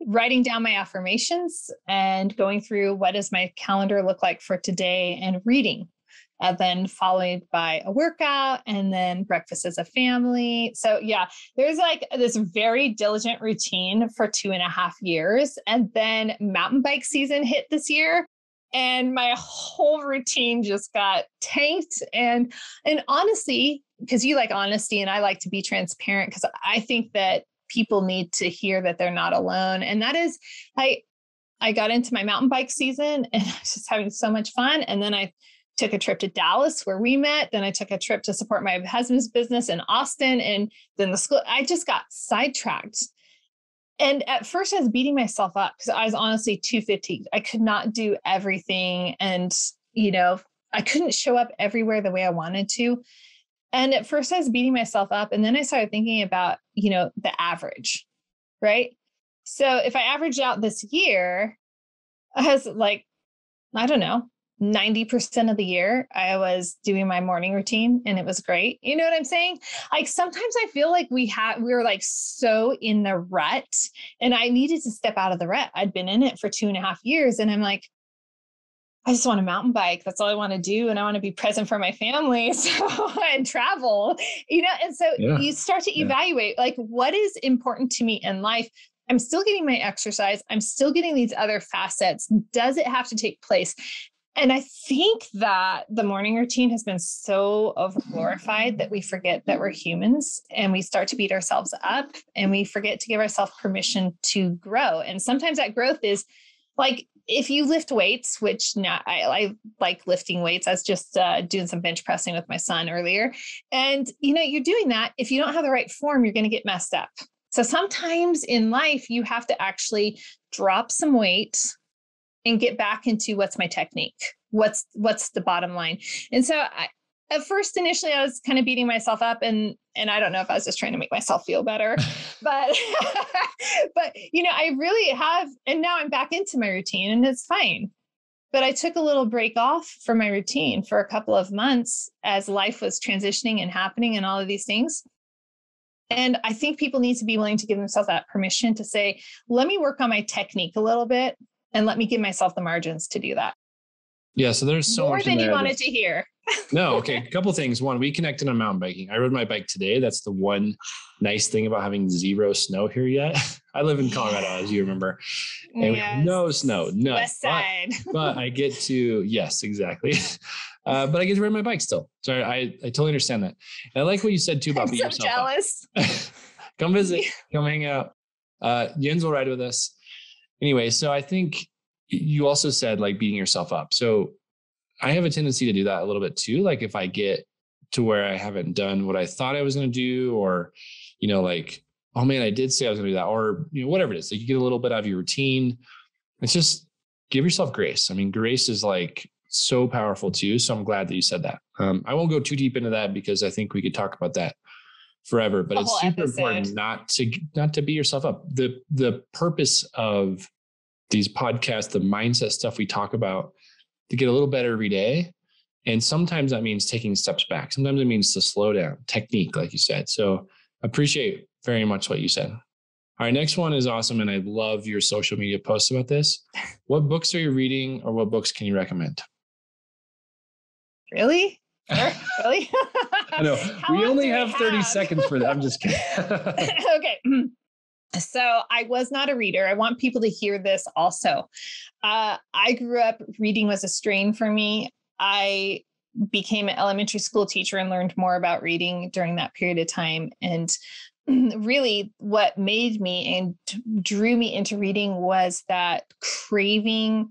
writing down my affirmations and going through what does my calendar look like for today and reading. And then followed by a workout and then breakfast as a family. So yeah, there's like this very diligent routine for 2.5 years. And then mountain bike season hit this year. And my whole routine just got tanked. And honestly, because you like honesty and I like to be transparent, because I think that people need to hear that they're not alone. And that is, I got into my mountain bike season and I was just having so much fun. And then I took a trip to Dallas where we met. Then I took a trip to support my husband's business in Austin. And then the school, I just got sidetracked. And at first I was beating myself up because I was honestly too fatigued. I could not do everything. And, I couldn't show up everywhere the way I wanted to. And at first I was beating myself up. And then I started thinking about, the average, right? So if I averaged out this year, I was like, I don't know, 90% of the year I was doing my morning routine and it was great. You know what I'm saying? Like sometimes I feel like we were like so in the rut and I needed to step out of the rut. I'd been in it for 2.5 years and I'm like, I just want a mountain bike. That's all I want to do. And I want to be present for my family and travel, and so you start to evaluate like what is important to me in life. I'm still getting my exercise. I'm still getting these other facets. Does it have to take place? And I think that the morning routine has been so overglorified that we forget that we're humans and we start to beat ourselves up and we forget to give ourselves permission to grow. And sometimes that growth is like, if you lift weights, which now I like lifting weights. I was just doing some bench pressing with my son earlier. And, you're doing that. If you don't have the right form, you're going to get messed up. So sometimes in life, you have to actually drop some weight and get back into what's my technique? What's the bottom line? And so at first, initially, I was kind of beating myself up and I don't know if I was just trying to make myself feel better, but, I really have, and now I'm back into my routine and it's fine. But I took a little break off from my routine for a couple of months as life was transitioning and happening and all of these things. And I think people need to be willing to give themselves that permission to say, let me work on my technique a little bit and let me give myself the margins to do that. Yeah. So there's so more much than in there you wanted to hear. No. Okay. A couple of things. One, we connected on mountain biking. I rode my bike today. That's the one nice thing about having zero snow here yet. I live in Colorado, as you remember, and we have no snow, none. West side. But I get to, yes, exactly. But I get to ride my bike still. So I totally understand that. And I like what you said too about being yourself jealous. Come visit, come hang out. Jens will ride with us. Anyway, so I think you also said like beating yourself up. So I have a tendency to do that a little bit too. Like if I get to where I haven't done what I thought I was going to do, or, like, oh man, I did say I was going to do that, or, whatever it is, like you get a little bit out of your routine. It's just give yourself grace. I mean, grace is like so powerful too. So I'm glad that you said that. I won't go too deep into that because I think we could talk about that forever, but it's super important not to beat yourself up. The purpose of these podcasts, the mindset stuff we talk about, to get a little better every day. And sometimes that means taking steps back. Sometimes it means to slow down, technique, like you said. So appreciate very much what you said. All right, next one is awesome. And I love your social media posts about this. What books are you reading, or what books can you recommend? Really? Really? I know. We only have 30 seconds for that. I'm just kidding. Okay. So I was not a reader. I want people to hear this also. I grew up, reading was a strain for me. I became an elementary school teacher and learned more about reading during that period of time. And really what made me and drew me into reading was that craving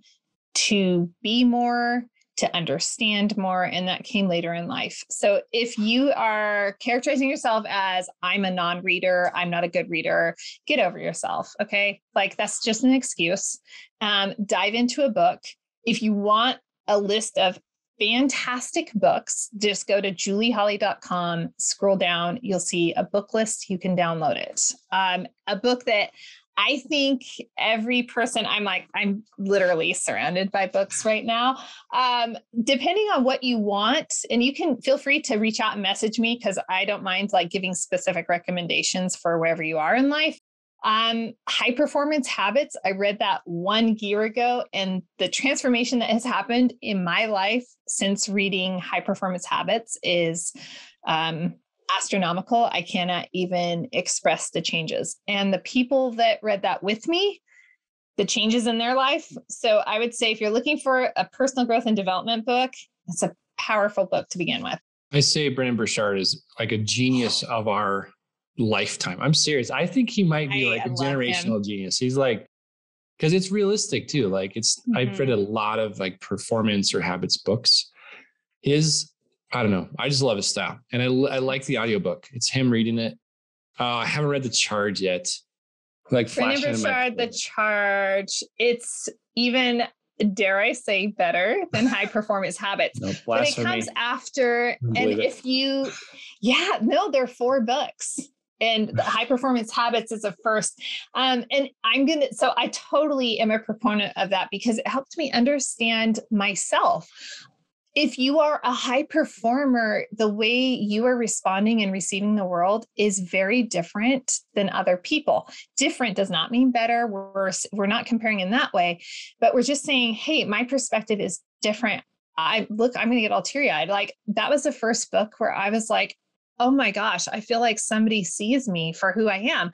to be more, to understand more. And that came later in life. So if you are characterizing yourself as I'm a non-reader, I'm not a good reader, get over yourself. Okay. Like that's just an excuse. Dive into a book. If you want a list of fantastic books, just go to julieholly.com, scroll down, you'll see a book list. You can download it. A book that I think every person, I'm literally surrounded by books right now. Depending on what you want, and you can feel free to reach out and message me because I don't mind like giving specific recommendations for wherever you are in life. High Performance Habits. I read that 1 year ago, and the transformation that has happened in my life since reading High Performance Habits is astronomical. I cannot even express the changes. And the people that read that with me, the changes in their life. So I would say if you're looking for a personal growth and development book, it's a powerful book to begin with. I say Brendon Burchard is like a genius of our lifetime. I'm serious. I think he might be like a generational genius. He's like, because it's realistic too. Like I've read a lot of like performance or habits books. I don't know. I just love his style. And I like the audiobook. It's him reading it. I haven't read The Charge yet. Like Brendon Burchard, The Charge. It's even, dare I say, better than High Performance Habits. No, but it comes after. And if you, there are 4 books. And the High Performance Habits is a first. And so I totally am a proponent of that because it helped me understand myself. If you are a high performer, the way you are responding and receiving the world is very different than other people. Different does not mean better. We're not comparing in that way, but we're just saying, hey, my perspective is different. I'm going to get all teary-eyed. Like that was the first book where I was like, oh my gosh, I feel like somebody sees me for who I am.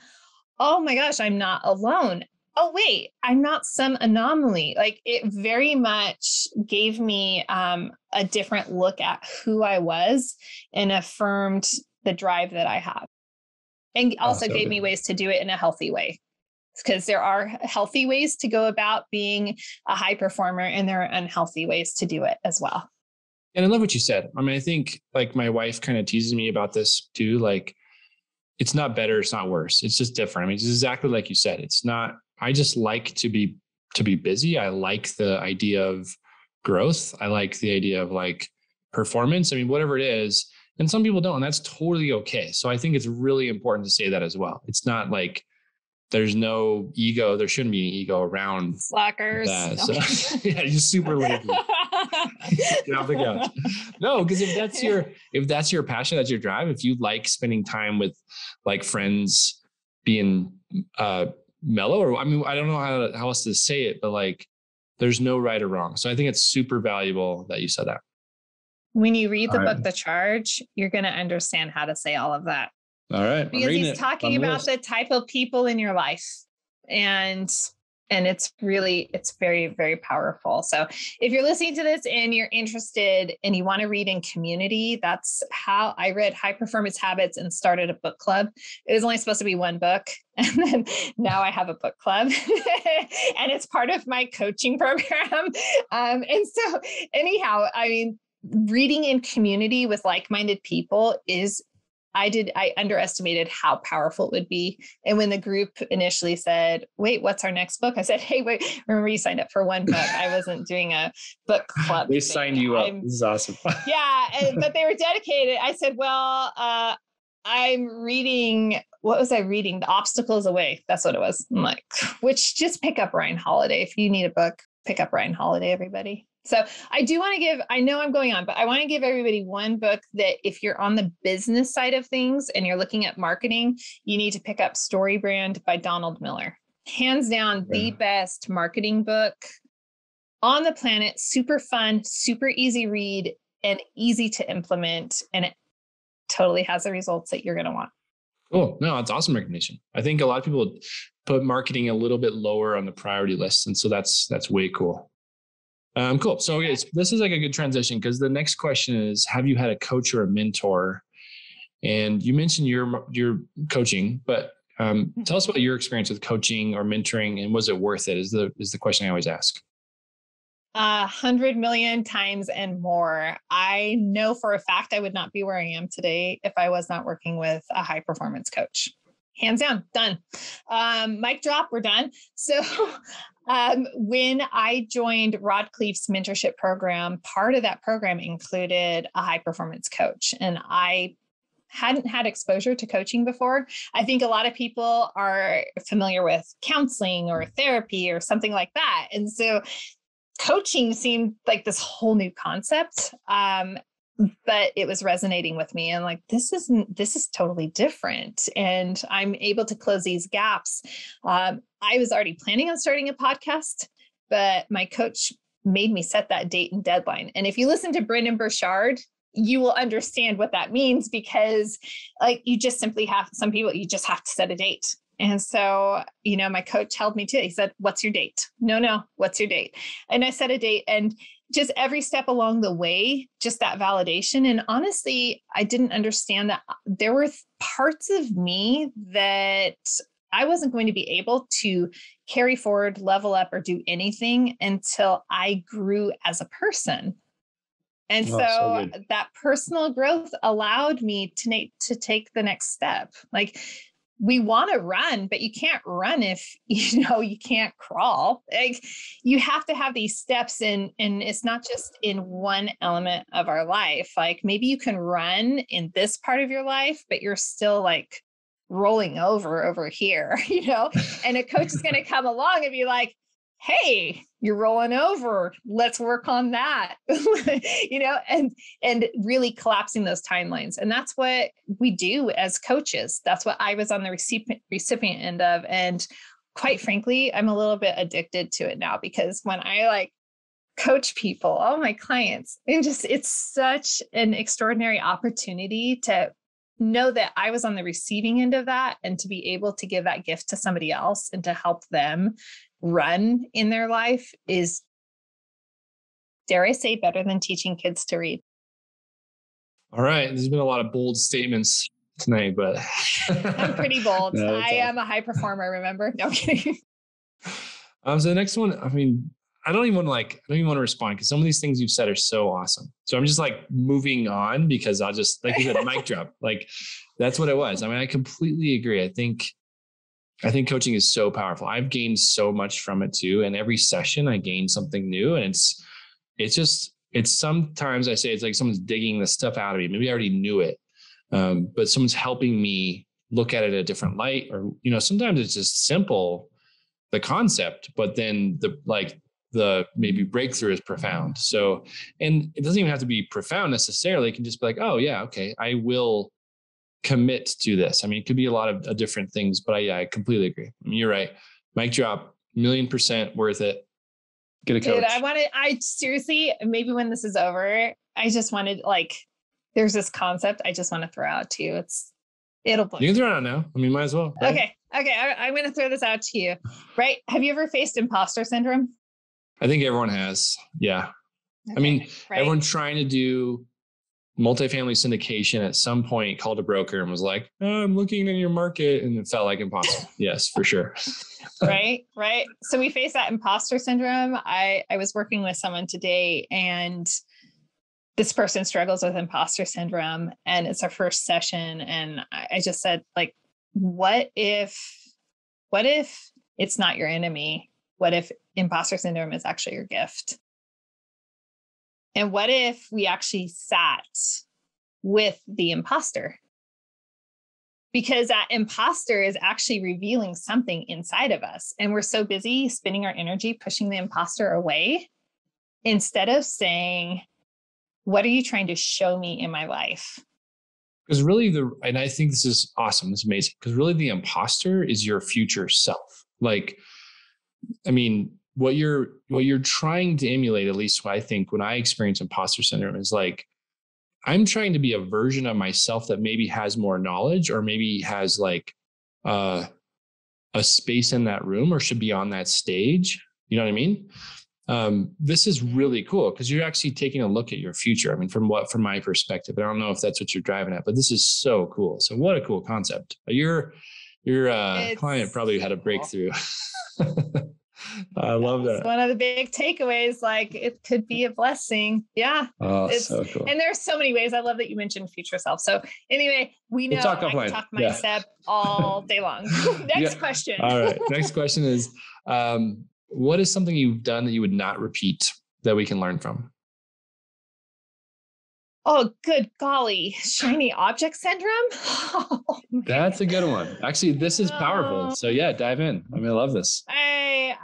Oh my gosh, I'm not alone. Oh, wait, I'm not some anomaly. Like it very much gave me a different look at who I was and affirmed the drive that I have. And also gave me ways to do it in a healthy way. Because there are healthy ways to go about being a high performer and there are unhealthy ways to do it as well. And I love what you said. I mean, I think like my wife kind of teases me about this too. Like it's not better, it's not worse. It's just different. I mean, it's exactly like you said. It's not, I just like to be busy. I like the idea of growth. I like the idea of like performance. I mean, whatever it is. And some people don't, and that's totally okay. So I think it's really important to say that as well. It's not like there's no ego. There shouldn't be any ego around slackers. that. So, yeah, just super lazy. Get off the couch. No, because if that's your passion, that's your drive. If you like spending time with like friends, being mellow, or I mean, I don't know how else to say it, but like there's no right or wrong. So I think it's super valuable that you said that. When you read the book, The Charge, you're going to understand how to say all of that. All right. Because he's talking about the type of people in your life. And it's very, very powerful. So if you're listening to this and you're interested and you want to read in community, that's how I read High Performance Habits and started a book club. It was only supposed to be one book. And then now I have a book club and it's part of my coaching program. And so anyhow, I mean, reading in community with like-minded people I underestimated how powerful it would be. And when the group initially said, wait, what's our next book? I said, hey, wait, remember you signed up for one book. I wasn't doing a book club. They signed you up. This is awesome. Yeah. But they were dedicated. I said, well, I'm reading, what was I reading? The Obstacles Away. That's what it was. I'm like, just pick up Ryan Holiday. If you need a book, pick up Ryan Holiday, everybody. So I do want to give, I know I'm going on, but I want to give everybody one book that if you're on the business side of things and you're looking at marketing, you need to pick up Story Brand by Donald Miller. Hands down, the best marketing book on the planet. Super fun, super easy read, and easy to implement. And it totally has the results that you're going to want. Cool. No, that's awesome recognition. I think a lot of people put marketing a little bit lower on the priority list. And so that's way cool. Cool. So this is like a good transition because the next question is, have you had a coach or a mentor? And you mentioned your coaching, but tell us about your experience with coaching or mentoring, and was it worth it? Is the question I always ask. 100 million times and more. I know for a fact I would not be where I am today if I was not working with a high performance coach. Hands down, done. Mic drop, we're done. So when I joined Rod Cleef's mentorship program, part of that program included a high performance coach. And I hadn't had exposure to coaching before. I think a lot of people are familiar with counseling or therapy or something like that. And so coaching seemed like this whole new concept. But it was resonating with me and like, this is totally different. And I'm able to close these gaps. I was already planning on starting a podcast, but my coach made me set that date and deadline. And if you listen to Brendon Burchard, you will understand what that means because like, you just simply have some people, you just have to set a date. And so, my coach held me to it. He said, what's your date? No, what's your date? And I set a date and just every step along the way, just that validation. And honestly, I didn't understand that there were parts of me that I wasn't going to be able to carry forward, level up, or do anything until I grew as a person. And so that personal growth allowed me to take the next step. Like, we want to run, but you can't run if you can't crawl. Like, you have to have these steps and it's not just in one element of our life. Like, maybe you can run in this part of your life, but you're still like rolling over here, and a coach is going to come along and be like, hey, you're rolling over. Let's work on that, and really collapsing those timelines. And that's what we do as coaches. That's what I was on the recipient end of. And quite frankly, I'm a little bit addicted to it now because when I coach people, all my clients, and it's such an extraordinary opportunity to know that I was on the receiving end of that and to be able to give that gift to somebody else and to help them run in their life is, dare I say, better than teaching kids to read. All right. There's been a lot of bold statements tonight, but I'm pretty bold. No, I am a high performer, remember? No, I'm kidding. So the next one, I mean, I don't even want to respond because some of these things you've said are so awesome. So I'm just moving on because I'll just, like you said, mic drop. Like, that's what it was. I mean, I completely agree. I think coaching is so powerful. I've gained so much from it too. And every session I gain something new. And it's sometimes I say it's like someone's digging the stuff out of me. Maybe I already knew it. But someone's helping me look at it a different the sometimes it's just simple, the concept, but then the the maybe breakthrough is profound. So, and it doesn't even have to be profound necessarily. It can just be like, oh yeah, okay, I will commit to this. I mean, it could be a lot of different things, but I completely agree. I mean, you're right. Mic drop, 1,000,000% worth it. Get a coach. Dude, I seriously, maybe when this is over, I just wanted, like, there's this concept I just want to throw out to you. It'll blow. You can throw it out now. I mean, might as well. Right? Okay. I'm going to throw this out to you. Right. Have you ever faced imposter syndrome? I think everyone has. Yeah. Okay. I mean, everyone trying to do multifamily syndication at some point called a broker and was like, oh, I'm looking in your market. And it felt like impossible. Yes, for sure. Right. So we face that imposter syndrome. I was working with someone today, and this person struggles with imposter syndrome, and it's our first session. And I just said, like, what if it's not your enemy? What if imposter syndrome is actually your gift? And what if we actually sat with the imposter? Because that imposter is actually revealing something inside of us. And we're so busy spending our energy pushing the imposter away instead of saying, what are you trying to show me in my life? Because really and I think this is awesome. This is amazing. Because really the imposter is your future self. Like, I mean, what you're trying to emulate, at least what I think when I experience imposter syndrome, is like, I'm trying to be a version of myself that maybe has more knowledge, or maybe has like a space in that room, or should be on that stage. You know what I mean? This is really cool because you're actually taking a look at your future. I mean, from my perspective, I don't know if that's what you're driving at, but this is so cool. So what a cool concept. Your client probably had a breakthrough. I love that. One of the big takeaways, like, it could be a blessing. Yeah. Oh, so cool. And there's so many ways. I love that you mentioned future self. So anyway, we know I can talk mindset all day long. Next question. All right. Next question is, what is something you've done that you would not repeat that we can learn from? Oh, good golly. Shiny object syndrome. Oh, that's a good one. Actually, this is powerful. So yeah, dive in. I mean, I love this.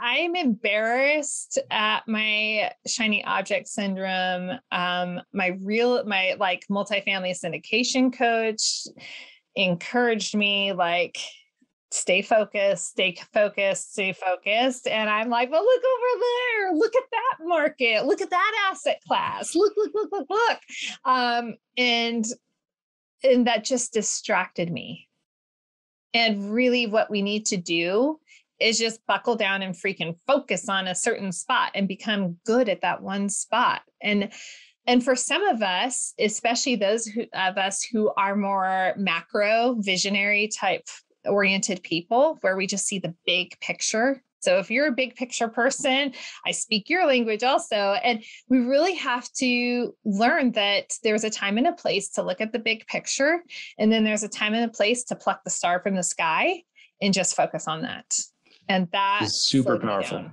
I'm embarrassed at my shiny object syndrome. My multifamily syndication coach encouraged me, like, stay focused. And I'm like, well, look over there. Look at that market. Look at that asset class. Look. And that just distracted me. And really what we need to do is just buckle down and freaking focus on a certain spot and become good at that one spot. And for some of us, especially those of us who are more macro visionary type oriented people, where we just see the big picture. So if you're a big picture person, I speak your language also. And we really have to learn that there's a time and a place to look at the big picture. And then there's a time and a place to pluck the star from the sky and just focus on that. And that is super powerful.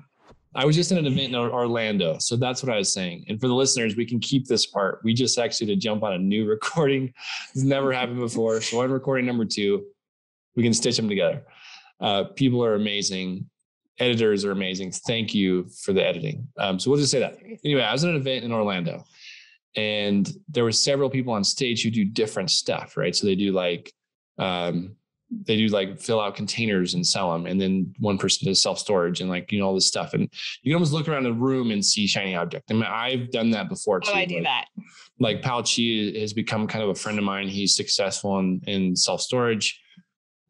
I was just in an event in Orlando. So that's what I was saying. And for the listeners, we can keep this part. We just actually had to jump on a new recording. It's never happened before. So on recording number 2, we can stitch them together. People are amazing. Editors are amazing. Thank you for the editing. So we'll just say that. Anyway, I was at an event in Orlando, and there were several people on stage who do different stuff, right? So they do like fill out containers and sell them. And then one person does self-storage and all this stuff. And you can almost look around the room and see shiny object. I mean, I've done that before too. Oh, I do that. Like Pal Chi has become kind of a friend of mine. He's successful in self-storage.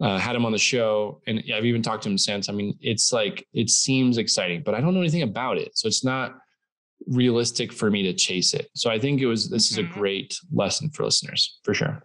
Had him on the show, and I've even talked to him since. I mean, it's like, it seems exciting, but I don't know anything about it. So it's not realistic for me to chase it. So I think this is a great lesson for listeners, for sure.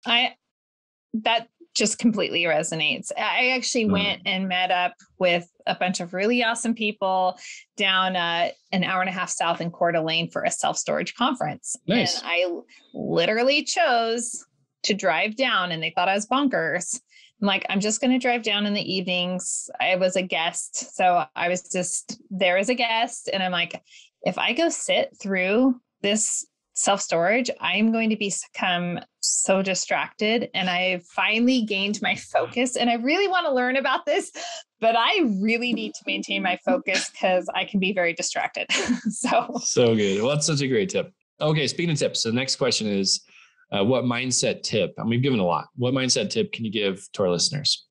That just completely resonates. I actually went and met up with a bunch of really awesome people down an hour and a half south in Coeur d'Alene for a self-storage conference. Nice. And I literally chose to drive down, and they thought I was bonkers. I'm like, I'm just going to drive down in the evenings. I was a guest. So I was just there as a guest. And I'm like, if I go sit through this self-storage, I'm going to become so distracted. And I finally gained my focus. And I really want to learn about this, but I really need to maintain my focus because I can be very distracted. So good. Well, that's such a great tip. Okay, speaking of tips, so the next question is, what mindset tip, and we've given a lot, what mindset tip can you give to our listeners?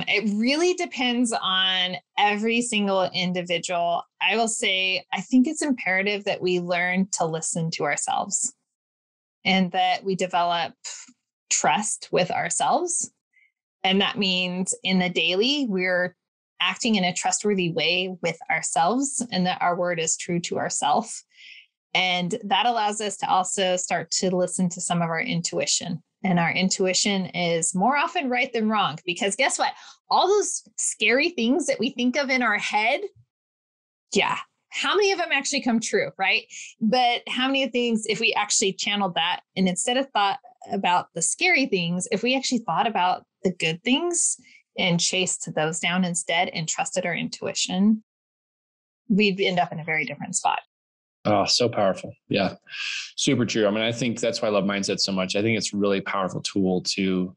It really depends on every single individual. I will say, I think it's imperative that we learn to listen to ourselves and that we develop trust with ourselves. And that means in the daily, we're acting in a trustworthy way with ourselves and that our word is true to ourselves. And that allows us to also start to listen to some of our intuition. And our intuition is more often right than wrong, because guess what? All those scary things that we think of in our head, yeah, how many of them actually come true, right? But how many things, if we actually channeled that and instead of thought about the scary things, if we actually thought about the good things and chased those down instead and trusted our intuition, we'd end up in a very different spot. Oh, so powerful. Yeah, super true. I mean, I think that's why I love mindset so much. I think it's a really powerful tool to,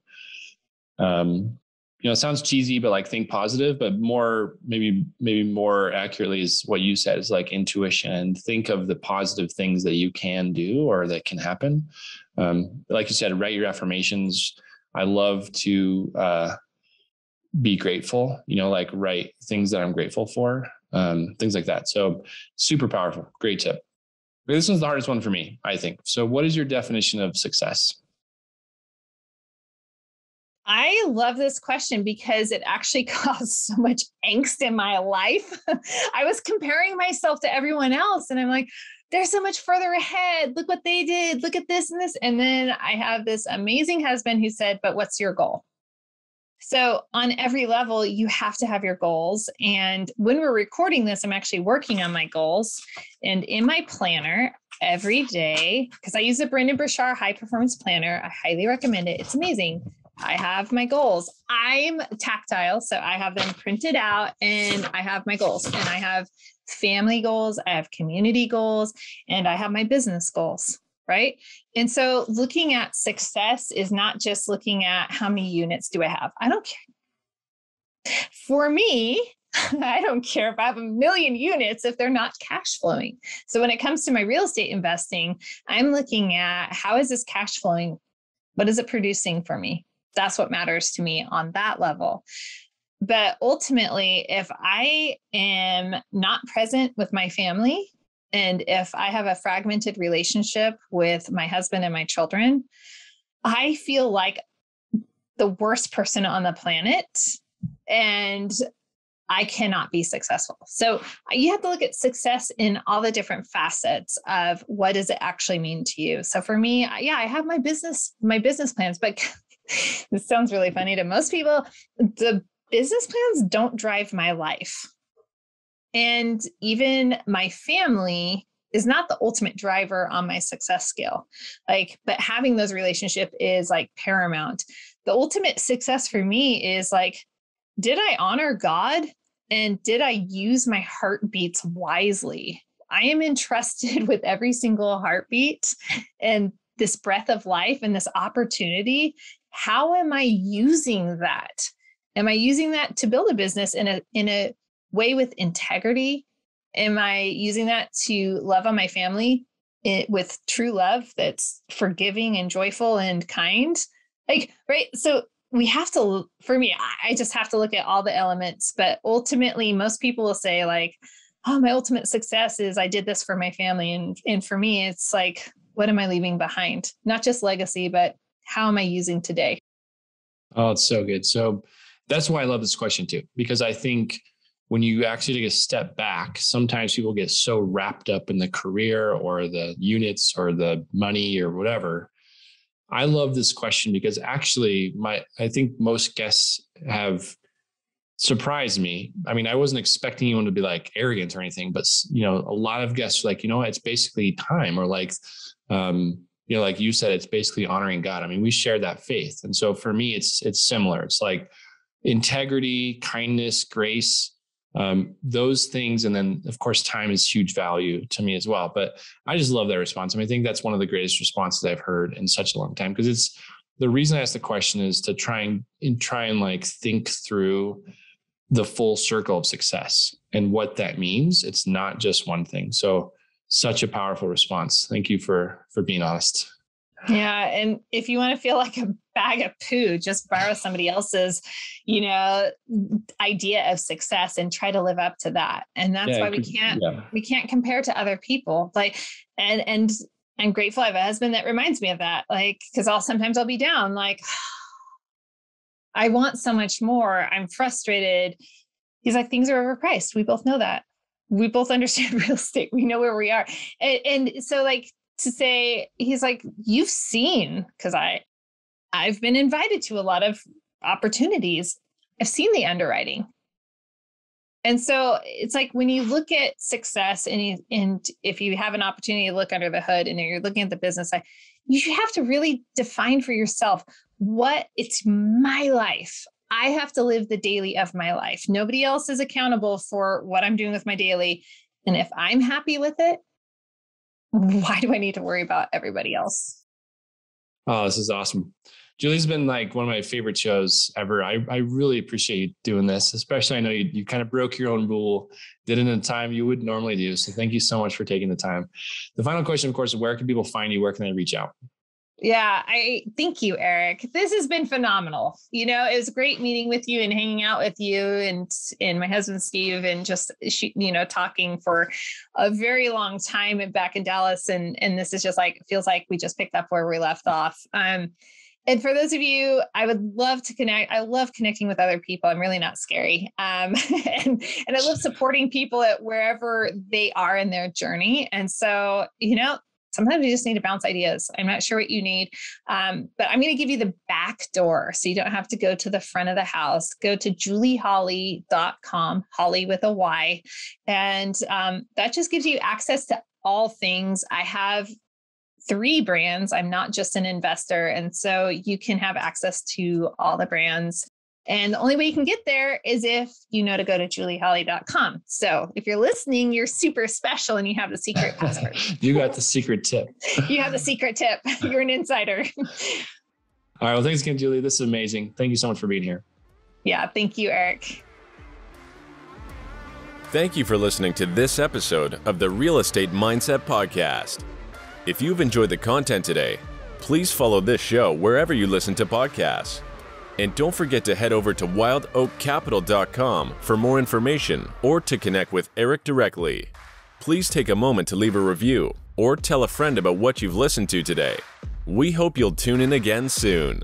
it sounds cheesy, but like think positive, but maybe more accurately is what you said is like intuition. Think of the positive things that you can do or that can happen. Like you said, write your affirmations. I love to be grateful, like write things that I'm grateful for. Things like that. So super powerful. Great tip. This one's the hardest one for me, I think. So what is your definition of success? I love this question because it actually caused so much angst in my life. I was comparing myself to everyone else and I'm like, they're so much further ahead. Look what they did. Look at this and this. And then I have this amazing husband who said, but what's your goal? So on every level, you have to have your goals. And when we're recording this, I'm actually working on my goals. And in my planner every day, because I use the Brendon Burchard High Performance Planner, I highly recommend it. It's amazing. I have my goals. I'm tactile, so I have them printed out and I have my goals. And I have family goals, I have community goals, and I have my business goals. Right. And so looking at success is not just looking at how many units do I have? I don't care. For me, I don't care if I have 1 million units if they're not cash flowing. So when it comes to my real estate investing, I'm looking at how is this cash flowing? What is it producing for me? That's what matters to me on that level. But ultimately, if I am not present with my family, and if I have a fragmented relationship with my husband and my children, I feel like the worst person on the planet and I cannot be successful. So you have to look at success in all the different facets of what does it actually mean to you. So for me, I have my business plans, but this sounds really funny to most people. The business plans don't drive my life. And even my family is not the ultimate driver on my success scale. But having those relationships is like paramount. The ultimate success for me is like, did I honor God and did I use my heartbeats wisely? I am entrusted with every single heartbeat and this breath of life and this opportunity. How am I using that? Am I using that to build a business in a way with integrity? Am I using that to love on my family with true love that's forgiving and joyful and kind? Right. So we have to, for me, I just have to look at all the elements, but ultimately most people will say like, oh, my ultimate success is I did this for my family. And for me, it's like, what am I leaving behind? Not just legacy, but how am I using today? Oh, it's so good. So that's why I love this question too, because I think when you actually take a step back, sometimes people get so wrapped up in the career or the units or the money or whatever. I love this question because actually I think most guests have surprised me. I mean, I wasn't expecting anyone to be like arrogant or anything, but a lot of guests are like, it's basically time, or like, like you said, it's basically honoring God. I mean, we share that faith. And so for me, it's similar. It's like integrity, kindness, grace, Those things. And then of course, time is huge value to me as well. But I just love that response. I mean, I think that's one of the greatest responses I've heard in such a long time, because it's the reason I asked the question is to try and like think through the full circle of success and what that means. It's not just one thing. So such a powerful response. Thank you for being honest. Yeah. And if you want to feel like a bag of poo, just borrow somebody else's, idea of success and try to live up to that. And that's why we can't compare to other people. Like, and I'm grateful I have a husband that reminds me of that. Like, cause sometimes I'll be down, like, I want so much more. I'm frustrated. He's like, things are overpriced. We both know that. We both understand real estate. We know where we are. And so like, to say, he's like, you've seen, because I've been invited to a lot of opportunities. I've seen the underwriting. And so it's like when you look at success and if you have an opportunity to look under the hood and you're looking at the business side, you have to really define for yourself it's my life. I have to live the daily of my life. Nobody else is accountable for what I'm doing with my daily. And if I'm happy with it, why do I need to worry about everybody else? Oh, this is awesome. Julie's been like one of my favorite shows ever. I really appreciate you doing this, especially I know you kind of broke your own rule, did it in a time you would normally do. So thank you so much for taking the time. The final question, of course, is where can people find you? Where can they reach out? Yeah, thank you, Eric. This has been phenomenal. It was great meeting with you and hanging out with you and my husband, Steve, and just, talking for a very long time back in Dallas. And this is just like, feels like we just picked up where we left off. And for those of you, I would love to connect. I love connecting with other people. I'm really not scary. And I love supporting people at wherever they are in their journey. And so, sometimes you just need to bounce ideas. I'm not sure what you need, but I'm going to give you the back door so you don't have to go to the front of the house. Go to julieholly.com, Holly with a Y. And that just gives you access to all things. I have 3 brands. I'm not just an investor. And so you can have access to all the brands. And the only way you can get there is if you know to go to julieholly.com. So if you're listening, you're super special and you have the secret password. You got the secret tip. You have the secret tip. You're an insider. All right. Well, thanks again, Julie. This is amazing. Thank you so much for being here. Yeah. Thank you, Eric. Thank you for listening to this episode of the Real Estate Mindset Podcast. If you've enjoyed the content today, please follow this show wherever you listen to podcasts. And don't forget to head over to wildoakcapital.com for more information or to connect with Eric directly. Please take a moment to leave a review or tell a friend about what you've listened to today. We hope you'll tune in again soon.